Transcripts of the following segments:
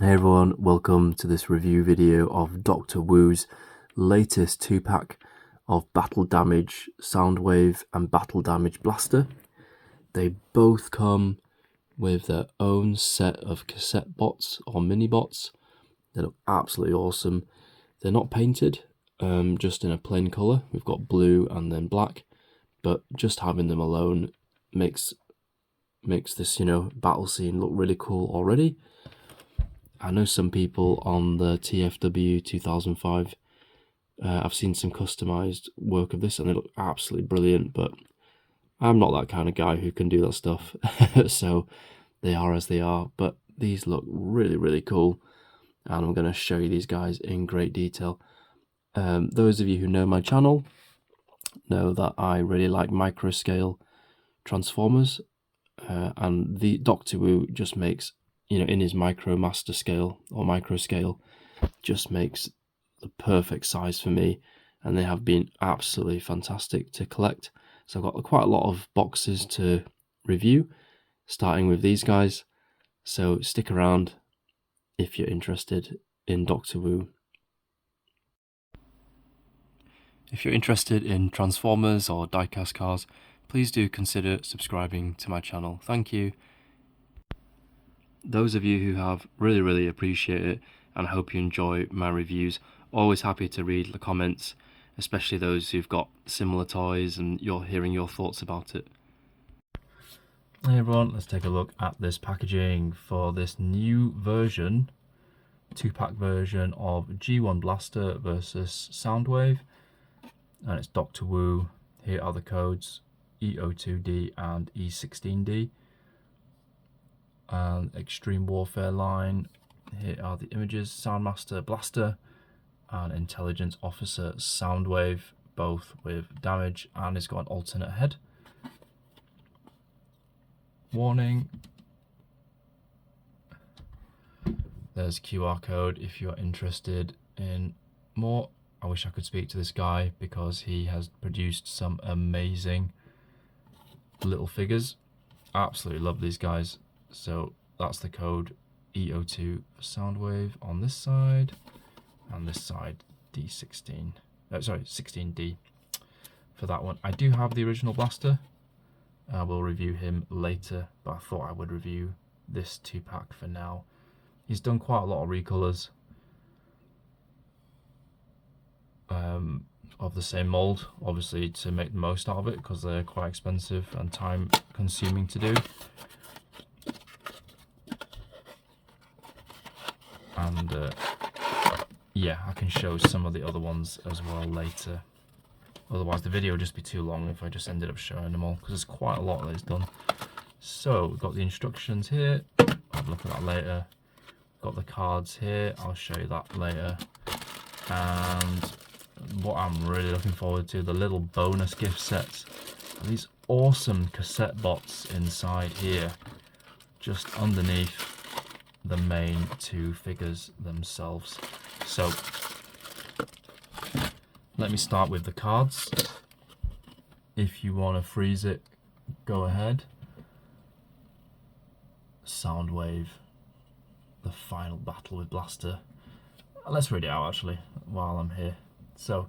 Hey everyone, welcome to this review video of Dr. Wu's latest 2-pack of Battle Damage Soundwave and Battle Damage Blaster. They both come with their own set of cassette bots or mini bots. They look absolutely awesome. They're not painted, just in a plain colour. We've got blue and then black, but just having them alone makes this, battle scene look really cool already. I know some people on the TFW 2005, I've seen some customized work of this and they look absolutely brilliant, but I'm not that kind of guy who can do that stuff. So they are as they are, but these look really, really cool. And I'm going to show you these guys in great detail. Those of you who know my channel know that I really like micro scale transformers, and the Dr. Wu just makes, in his micro master scale or micro scale, just makes the perfect size for me, and they have been absolutely fantastic to collect. So I've got quite a lot of boxes to review, starting with these guys. So stick around if you're interested in Dr. Wu. If you're interested in Transformers or diecast cars, please do consider subscribing to my channel. Thank you. Those of you who have, really appreciate it, and I hope you enjoy my reviews. Always happy to read the comments, especially those who've got similar toys and you're hearing your thoughts about it. Hey everyone, let's take a look at this packaging for this new version, 2-pack version of G1 Blaster versus Soundwave, and it's Dr. Wu. Here are the codes, E02D and E16D. And Extreme Warfare line. Here are the images, Soundmaster Blaster and Intelligence Officer Soundwave, both with damage, and it's got an alternate head. Warning. There's QR code if you're interested in more. I wish I could speak to this guy because he has produced some amazing little figures. Absolutely love these guys. So that's the code, E02 Soundwave on this side, and this side D16. Sorry, 16D for that one. I do have the original Blaster. I will review him later, but I thought I would review this 2-pack for now. He's done quite a lot of recolors of the same mold, obviously to make the most out of it because they're quite expensive and time consuming to do. And yeah, I can show some of the other ones as well later. Otherwise the video would just be too long if I just ended up showing them all, because there's quite a lot that is done. So we've got the instructions here, I'll look at that later. Got the cards here, I'll show you that later. And what I'm really looking forward to, the little bonus gift sets. These awesome cassette bots inside here, just underneath the main 2 figures themselves. So let me start with the cards. If you want to freeze it, go ahead. Soundwave, the final battle with Blaster. Let's read it out actually while I'm here. So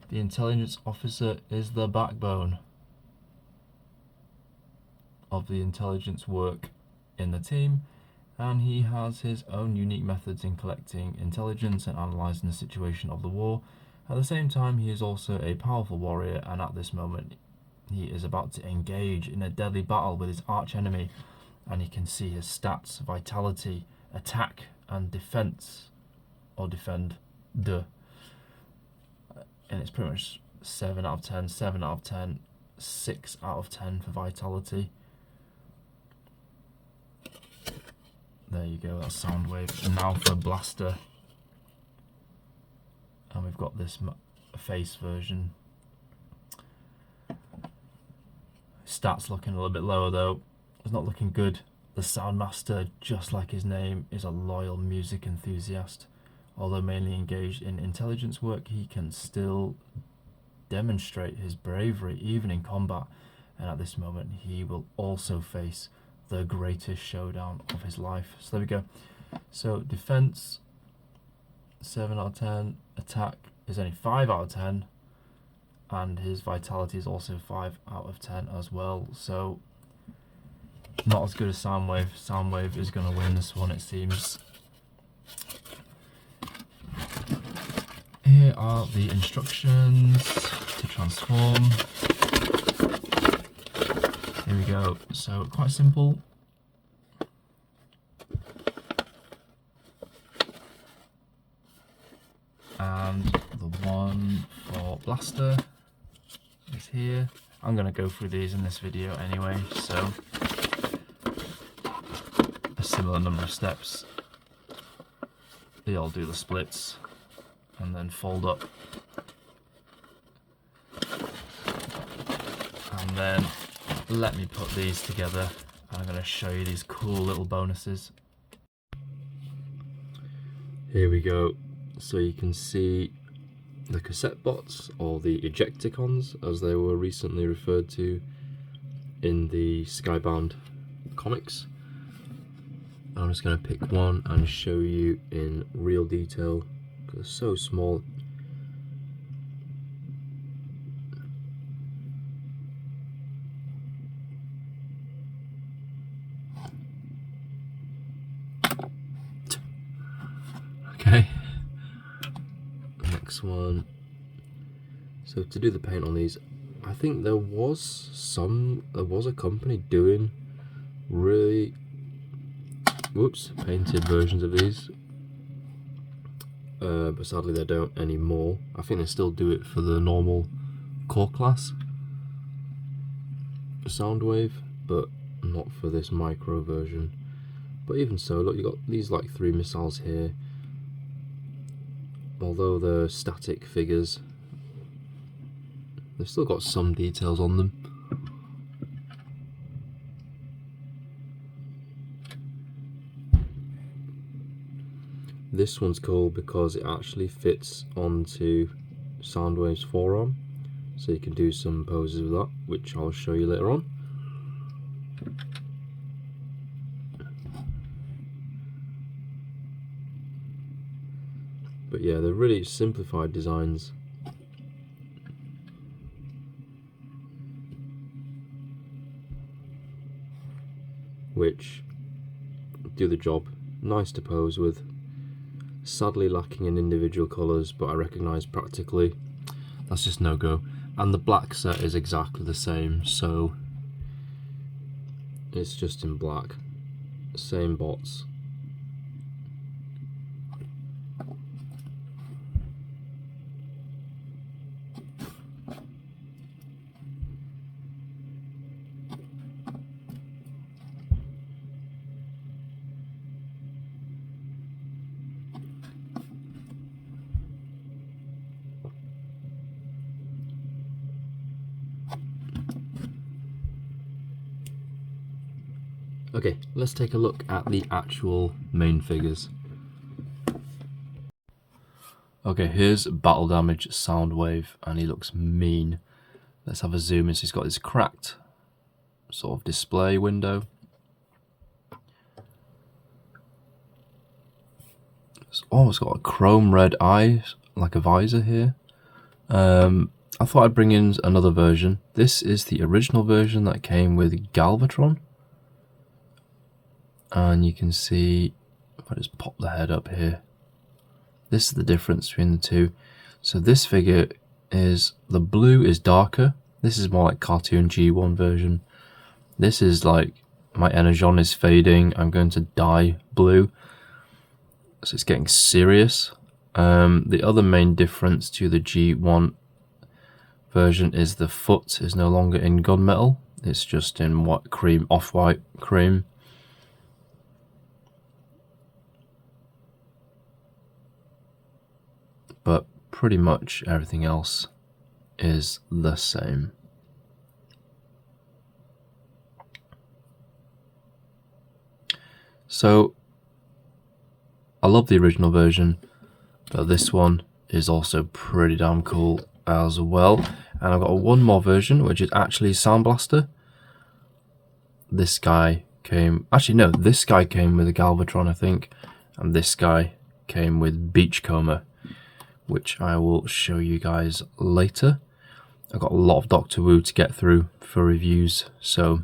the intelligence officer is the backbone of the intelligence work in the team, and he has his own unique methods in collecting intelligence and analysing the situation of the war. At the same time, he is also a powerful warrior, and at this moment he is about to engage in a deadly battle with his archenemy, and he can see his stats, vitality, attack and defense, or defend, and it's pretty much 7 out of 10, 7 out of 10, 6 out of 10 for vitality. There you go, that's Soundwave. And now for Blaster. And we've got this face version. Stats looking a little bit lower though. It's not looking good. The Soundmaster, just like his name, is a loyal music enthusiast. Although mainly engaged in intelligence work, he can still demonstrate his bravery even in combat. And at this moment, he will also face the greatest showdown of his life. So there we go. So defense 7 out of 10, attack is only 5 out of 10, and his vitality is also 5 out of 10 as well. So not as good as Soundwave. Soundwave is going to win this one, it seems. Here are the instructions to transform. Here we go. So quite simple. And the one for Blaster is here. I'm going to go through these in this video anyway, so a similar number of steps. They all do the splits and then fold up, and then let me put these together. I'm going to show you these cool little bonuses. Here we go. So you can see the cassette bots, or the ejecticons as they were recently referred to in the Skybound comics. I'm just going to pick one and show you in real detail. They're so small. Okay. Next one. So to do the paint on these, I think there was a company doing really painted versions of these. But sadly they don't anymore. I think they still do it for the normal core class Soundwave, but not for this micro version. But even so, look, you got these like 3 missiles here. Although they're static figures, they've still got some details on them. This one's cool because it actually fits onto Soundwave's forearm, so you can do some poses with that, which I'll show you later on. But yeah, they're really simplified designs. Which do the job. Nice to pose with. Sadly lacking in individual colours, but I recognise practically that's just no go. And the black set is exactly the same, so it's just in black. Same bots. Okay, let's take a look at the actual main figures. Okay, here's Battle Damage Soundwave, and he looks mean. Let's have a zoom in. So he's got this cracked sort of display window. It's almost got a chrome red eye, like a visor here. I thought I'd bring in another version. This is the original version that came with Galvatron. And you can see, if I just pop the head up here, this is the difference between the two. So this figure is, the blue is darker. This is more like cartoon G1 version. This is like, my energon is fading, I'm going to dye blue. So it's getting serious. The other main difference to the G1 version is the foot is no longer in gunmetal. It's just in what cream, off-white cream. But pretty much everything else is the same. So I love the original version, but this one is also pretty damn cool as well. And I've got one more version, which is actually Sound Blaster. This guy came, actually no, this guy came with a Galvatron, I think. and this guy came with Beachcomber, which I will show you guys later. I've got a lot of Doctor Who to get through for reviews, so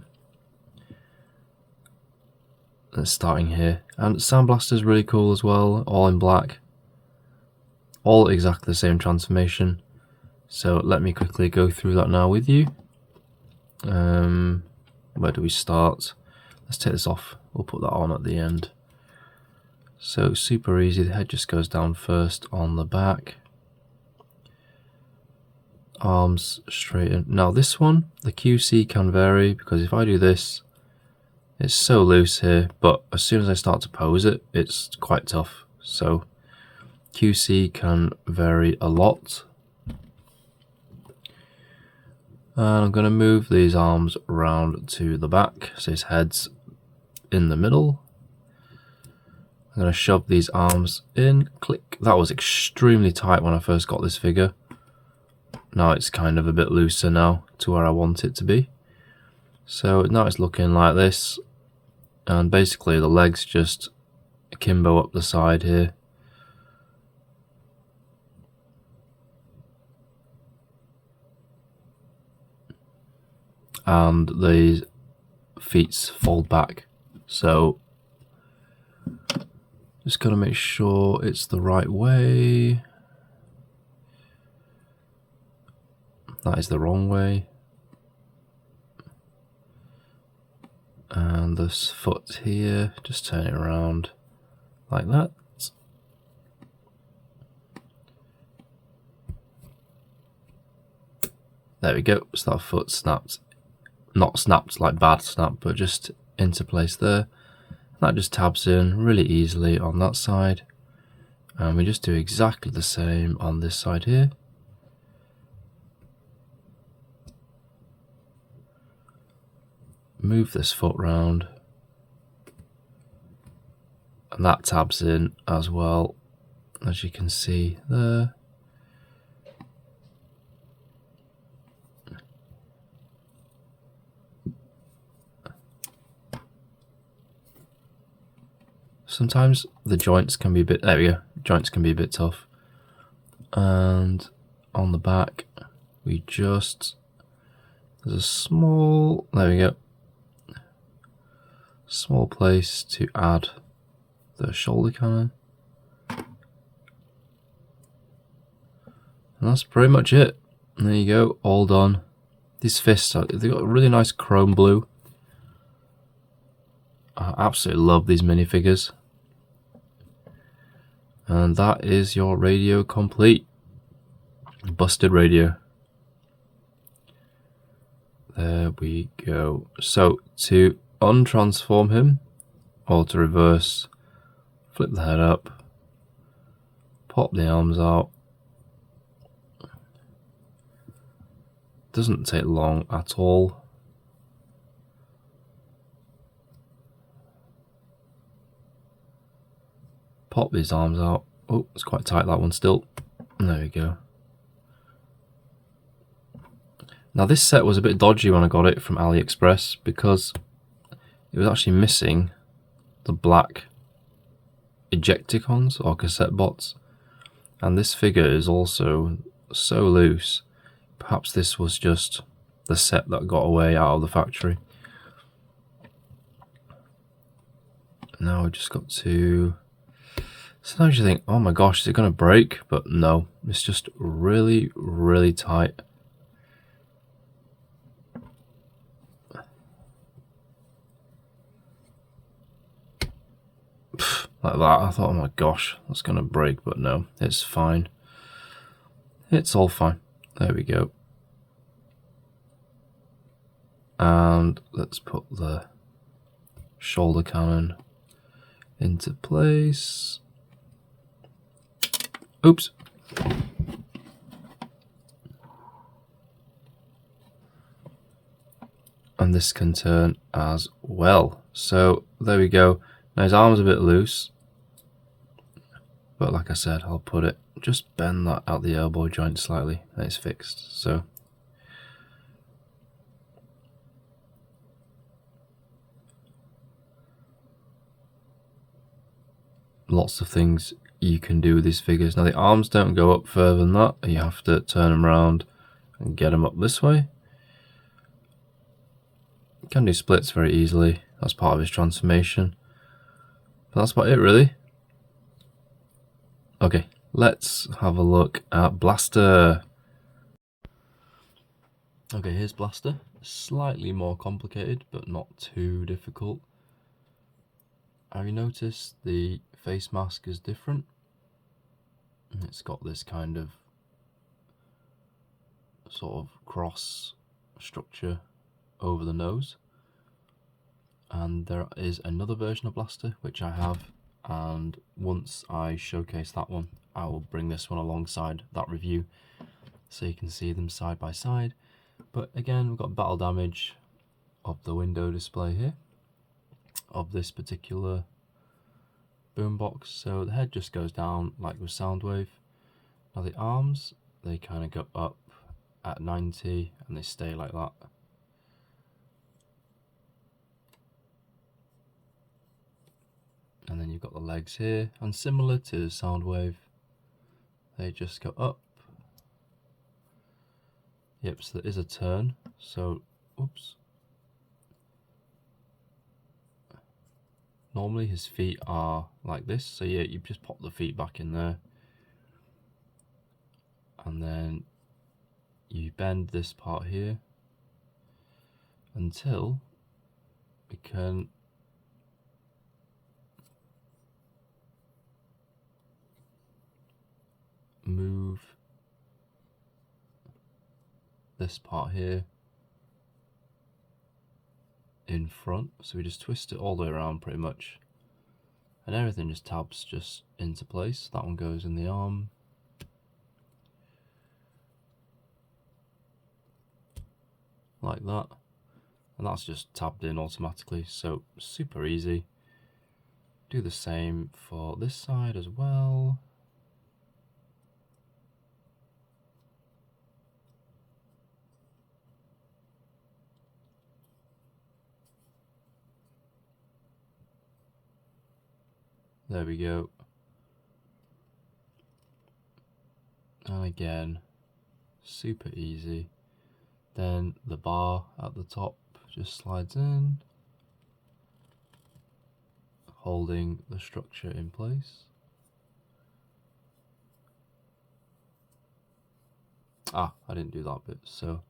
let's starting here. And Sound Blaster is really cool as well, all in black, all exactly the same transformation. So let me quickly go through that now with you. Where do we start? Let's take this off, we'll put that on at the end. So super easy, the head just goes down first on the back. Arms straighten. Now this one, the QC can vary, because if I do this, it's so loose here, but as soon as I start to pose it, it's quite tough. So QC can vary a lot. And I'm going to move these arms around to the back, so his head's in the middle. I'm going to shove these arms in, click. That was extremely tight when I first got this figure. Now it's kind of a bit looser now to where I want it to be. So now it's looking like this, and basically the legs just akimbo up the side here. And the feet fold back. So just gotta make sure it's the right way. That is the wrong way. And this foot here, just turn it around like that. There we go, so that foot snapped. Not snapped like bad snap, but just into place there. That just tabs in really easily on that side. And we just do exactly the same on this side here. Move this foot round. And that tabs in as well, as you can see there. Sometimes the joints can be a bit, there we go, joints can be a bit tough. And on the back, we just, there's a small, there we go, small place to add the shoulder cannon. And that's pretty much it. And there you go, all done. These fists, they've got a really nice chrome blue. I absolutely love these minifigures. And that is your radio complete. Busted radio. There we go. So to untransform him, or to reverse, flip the head up, pop the arms out. Doesn't take long at all. Pop these arms out. Oh, it's quite tight, that one still. There we go. Now this set was a bit dodgy when I got it from AliExpress, because it was actually missing the black ejecticons or cassette bots. And this figure is also so loose. Perhaps this was just the set that got away out of the factory. Now we've just got to... Sometimes you think, oh my gosh, is it going to break? But no, it's just really, really tight. Like that, I thought, oh my gosh, that's going to break, but no, it's fine. It's all fine. There we go. And let's put the shoulder cannon into place. Oops. And this can turn as well. So there we go. Now his arm's a bit loose, but like I said, I'll put it, just bend that out the elbow joint slightly, and it's fixed. So lots of things you can do with these figures. Now the arms don't go up further than that. You have to turn them around and get them up this way. You can do splits very easily. That's part of his transformation. But that's about it really. Okay, let's have a look at Blaster. Okay, here's Blaster. Slightly more complicated, but not too difficult. Have you noticed the face mask is different? It's got this kind of sort of cross structure over the nose. And there is another version of Blaster which I have, and once I showcase that one I will bring this one alongside that review so you can see them side by side. But again, we've got battle damage of the window display here of this particular boombox. So the head just goes down like with Soundwave. Now the arms, they kind of go up at 90 and they stay like that. And then you've got the legs here, and similar to Soundwave, they just go up. Yep, so there is a turn, so, oops. Normally his feet are like this, so yeah, you just pop the feet back in there. And then you bend this part here until we can move this part here in front. So we just twist it all the way around pretty much, and everything just tabs just into place. That one goes in the arm. Like that, and that's just tabbed in automatically, so super easy. Do the same for this side as well. There we go. And again, super easy. Then the bar at the top just slides in, holding the structure in place. Ah, I didn't do that bit, so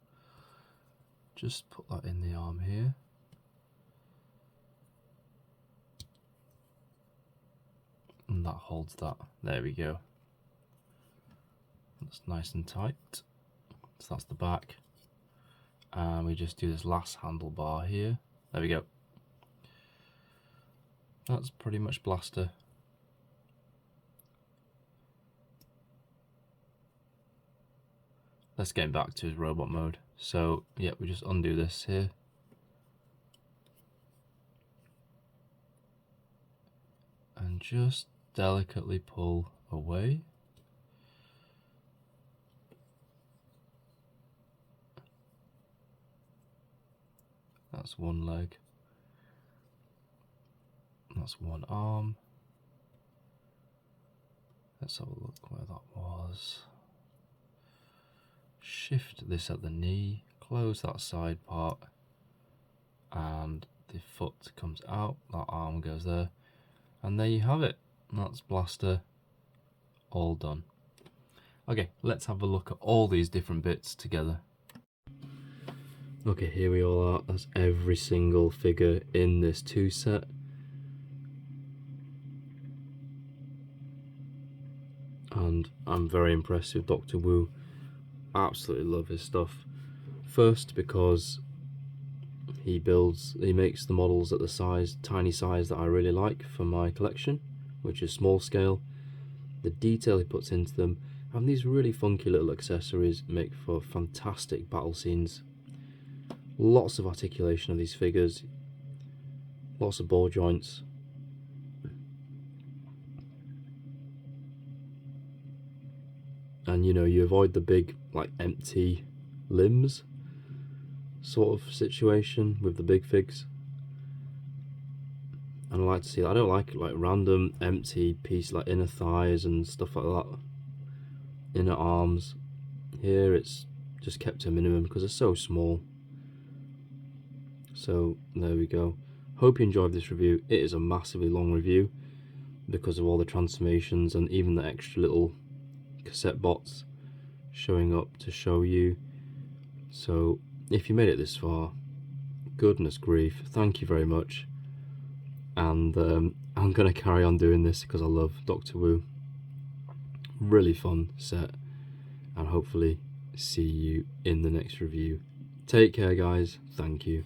just put that in the arm here. And that holds that. There we go. That's nice and tight. So that's the back. And we just do this last handlebar here. There we go. That's pretty much Blaster. Let's get him back to his robot mode. So yeah, we just undo this here. And just delicately pull away. That's one leg. That's one arm. Let's have a look where that was. Shift this at the knee, close that side part, and the foot comes out, that arm goes there, and there you have it. That's Blaster all done. Okay, let's have a look at all these different bits together. Okay, here we all are. That's every single figure in this 2 set. And I'm very impressed with Dr. Wu. Absolutely love his stuff. First, because he makes the models at the tiny size that I really like for my collection, which is small scale. The detail he puts into them, and these really funky little accessories make for fantastic battle scenes. Lots of articulation of these figures, lots of ball joints. And you know, you avoid the big, like, empty limbs sort of situation with the big figs. And I like to see, I don't like like random empty piece like inner thighs and stuff like that, inner arms. Here it's just kept to a minimum because they're so small. So there we go. Hope you enjoyed this review. It is a massively long review because of all the transformations and even the extra little cassette bots showing up to show you. So if you made it this far, goodness grief, thank you very much. And I'm gonna carry on doing this because I love Doctor Wu. Really fun set, and hopefully see you in the next review. Take care guys, thank you.